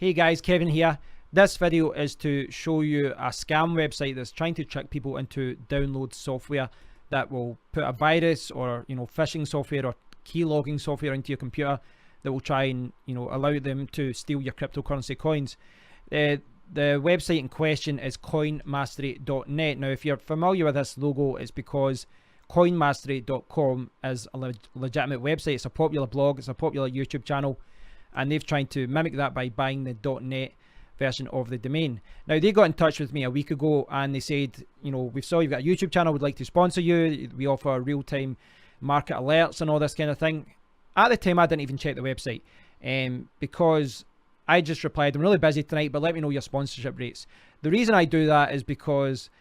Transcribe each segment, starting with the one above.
Hey guys, Kevin here. This video is to show you a scam website that's trying to trick people into download software that will put a virus or phishing software or key logging software into your computer that will try and allow them to steal your cryptocurrency coins. The website in question is CoinMasterynet. Now, if you're familiar with this logo, it's because CoinMastery.com is a legitimate website. It's a popular blog, it's a popular YouTube channel, and they've tried to mimic that by buying the .net version of the domain. Now, they got in touch with me a week ago and they said, we saw you've got a YouTube channel, we'd like to sponsor you. We offer real-time market alerts and all this kind of thing. At the time, I didn't even check the website because I just replied, I'm really busy tonight, but let me know your sponsorship rates. The reason I do that is because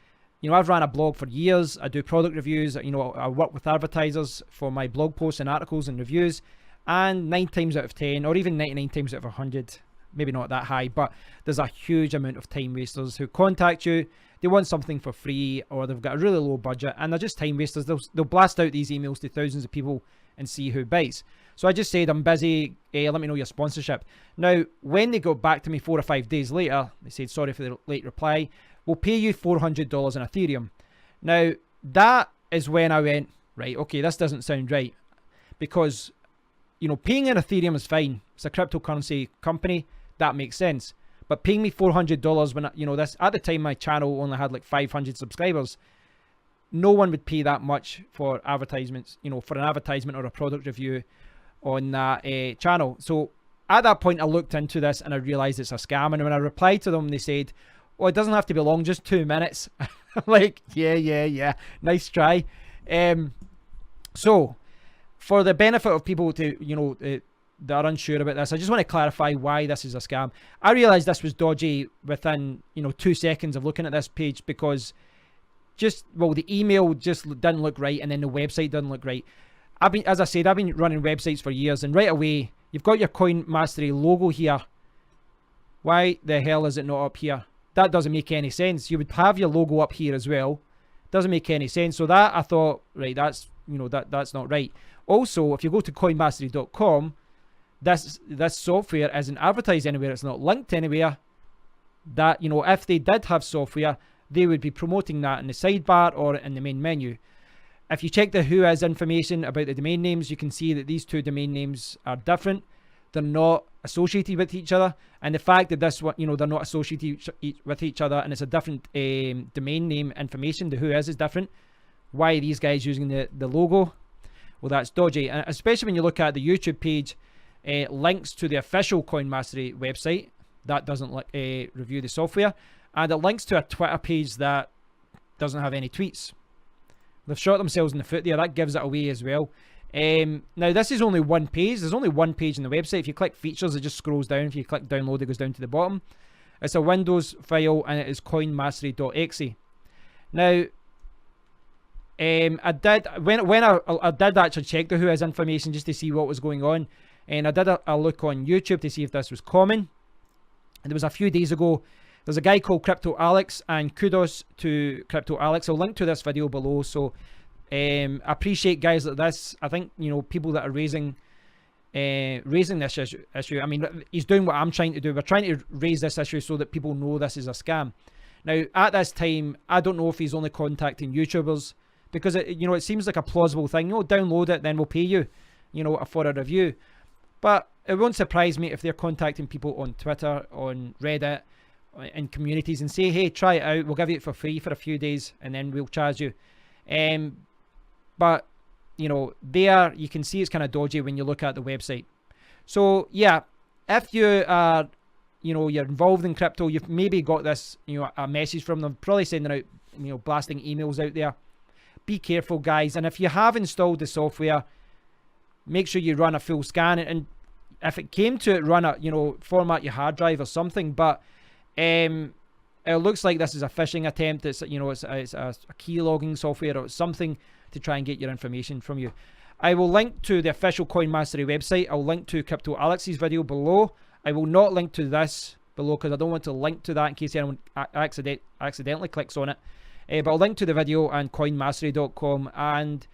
I've ran a blog for years. I do product reviews. I work with advertisers for my blog posts and articles and reviews. And 9 times out of 10, or even 99 times out of 100, maybe not that high, but there's a huge amount of time wasters who contact you. They want something for free, or they've got a really low budget, and they're just time wasters. They'll blast out these emails to thousands of people and see who bites. So I just said, I'm busy, let me know your sponsorship. Now, when they got back to me 4 or 5 days later, they said, sorry for the late reply, we'll pay you $400 in Ethereum. Now, that is when I went, right, okay, this doesn't sound right. Because, paying in Ethereum is fine. It's a cryptocurrency company. That makes sense. But paying me $400 when, this, at the time my channel only had like 500 subscribers, no one would pay that much for advertisements, for an advertisement or a product review on that channel. So at that point, I looked into this and I realized it's a scam. And when I replied to them, they said, well, it doesn't have to be long, just 2 minutes. I'm like, yeah, nice try. So for the benefit of people to, that are unsure about this, I just want to clarify why this is a scam. I realized this was dodgy within, 2 seconds of looking at this page because the email just didn't look right, and then the website didn't look right. As I said, I've been running websites for years, and right away, you've got your Coin Mastery logo here. Why the hell is it not up here? That doesn't make any sense. You would have your logo up here as well. Doesn't make any sense. So that I thought, right, that's that's not right. Also, if you go to CoinMastery.com, this software isn't advertised anywhere. It's not linked anywhere. That if they did have software, they would be promoting that in the sidebar or in the main menu. If you check the who is information about the domain names, you can see that these 2 domain names are different. They're not associated with each other, and the fact that this one, they're not associated with each other, and it's a different domain name information. The who is different. Why are these guys using the logo? Well, that's dodgy, and especially when you look at the YouTube page, links to the official Coin Mastery website that doesn't review the software, and it links to a Twitter page that doesn't have any tweets. They've shot themselves in the foot there. That gives it away as well. Now, this is only one page. There's only one page on the website. If you click features, it just scrolls down. If you click download, it goes down to the bottom. It's a Windows file, and it is coinmastery.exe. Now, I did actually check the who is information just to see what was going on, and I did a look on YouTube to see if this was common. And there was a few days ago. There's a guy called Crypto Alex, and kudos to Crypto Alex. I'll link to this video below. So I appreciate guys like this. I think people that are raising this issue. I mean, he's doing what I'm trying to do. We're trying to raise this issue so that people know this is a scam. Now, at this time, I don't know if he's only contacting YouTubers, because it seems like a plausible thing. Download it, then we'll pay you, for a review. But it won't surprise me if they're contacting people on Twitter, on Reddit, in communities, and say, hey, try it out. We'll give you it for free for a few days, and then we'll charge you. But there you can see it's kind of dodgy when you look at the website. So yeah, if you are you're involved in crypto, you've maybe got this a message from them, probably sending out blasting emails out there. Be careful, guys, and if you have installed the software, make sure you run a full scan, and if it came to it, run a format your hard drive or something. But it looks like this is a phishing attempt. It's it's a key logging software or something to try and get your information from you. I will link to the official Coin Mastery website. I'll link to Crypto Alex's video below. I will not link to this below because I don't want to link to that in case anyone accidentally clicks on it. But I'll link to the video and coinmastery.com, and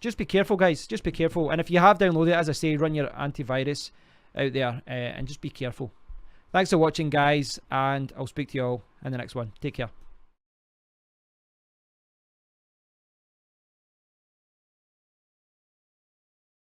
just be careful, guys. Just be careful. And if you have downloaded it, as I say, run your antivirus out there and just be careful. Thanks for watching, guys, and I'll speak to you all in the next one. Take care.